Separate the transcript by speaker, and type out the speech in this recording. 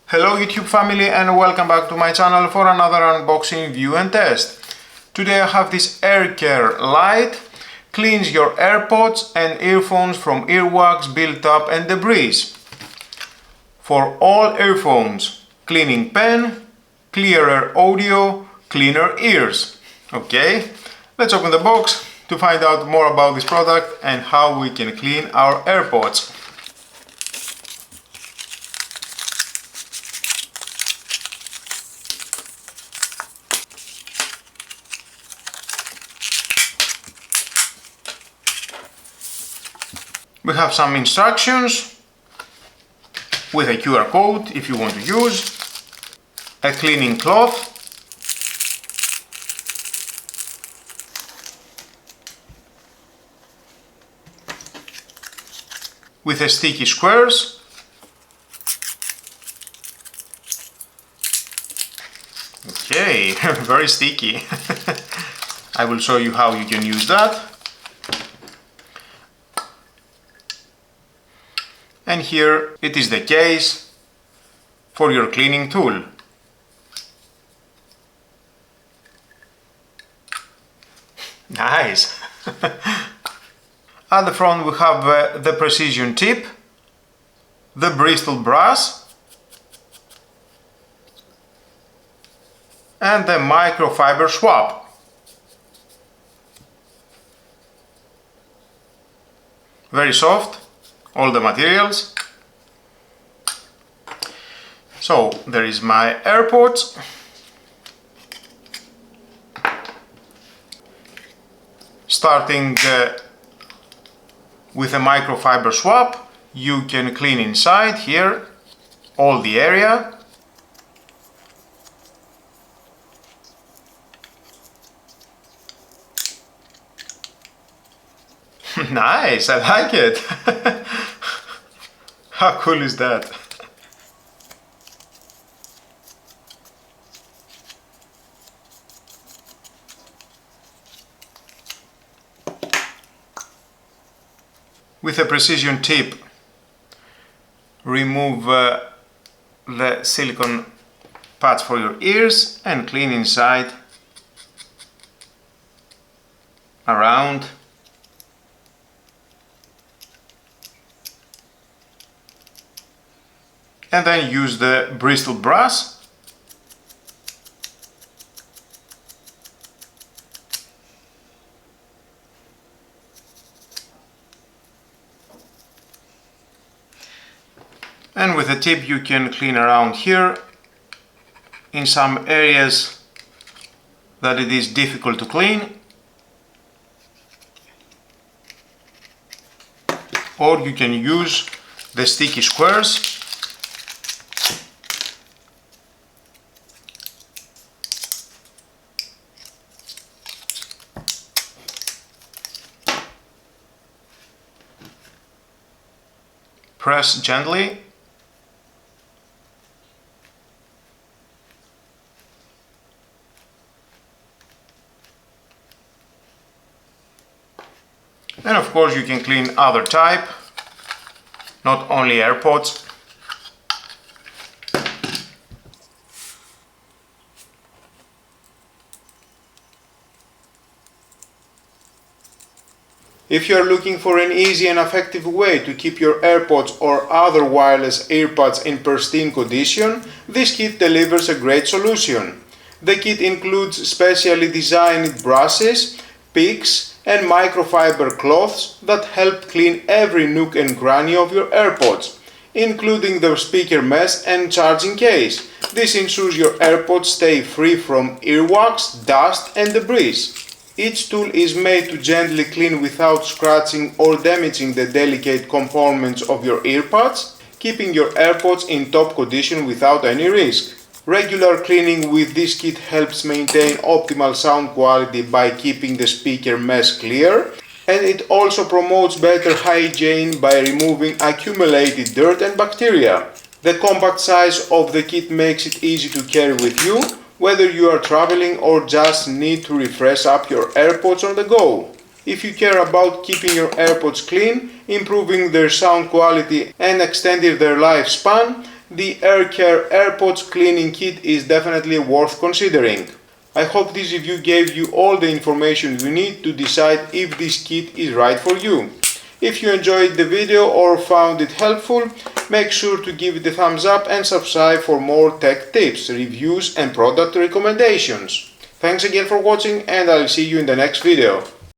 Speaker 1: Hello YouTube family and welcome back to my channel for another unboxing, review and test. Today I have this Air Care Lite. Cleans your AirPods and earphones from earwax, build-up and debris. For all earphones, cleaning pen, clearer audio, cleaner ears. Okay, let's open the box to find out more about this product and how we can clean our AirPods. We have some instructions with a QR code if you want to use, a cleaning cloth, with a sticky squares, okay, very sticky. I will show you how you can use that. And here it is the case for your cleaning tool. Nice! At the front we have the precision tip, the bristle brass and the microfiber swab. Very soft. All the materials. So there is my AirPods. Starting with a microfiber swab, you can clean inside here all the area. Nice, I like it. How cool is that? With a precision tip, remove the silicone pads for your ears and clean inside, around. And then use the bristle brass and with the tip you can clean around here in some areas that it is difficult to clean, or you can use the sticky squares. Press gently. And of course you can clean other type, not only AirPods. If you are looking for an easy and effective way to keep your AirPods or other wireless earbuds in pristine condition, this kit delivers a great solution. The kit includes specially designed brushes, picks and microfiber cloths that help clean every nook and cranny of your AirPods, including the speaker mesh and charging case. This ensures your AirPods stay free from earwax, dust and debris. Each tool is made to gently clean without scratching or damaging the delicate components of your earbuds, keeping your AirPods in top condition without any risk. Regular cleaning with this kit helps maintain optimal sound quality by keeping the speaker mesh clear, and it also promotes better hygiene by removing accumulated dirt and bacteria. The compact size of the kit makes it easy to carry with you, whether you are traveling or just need to refresh up your AirPods on the go. If you care about keeping your AirPods clean, improving their sound quality and extending their lifespan, the AirCare AirPods Cleaning Kit is definitely worth considering. I hope this review gave you all the information you need to decide if this kit is right for you. If you enjoyed the video or found it helpful, make sure to give it a thumbs up and subscribe for more tech tips, reviews and product recommendations. Thanks again for watching, and I'll see you in the next video.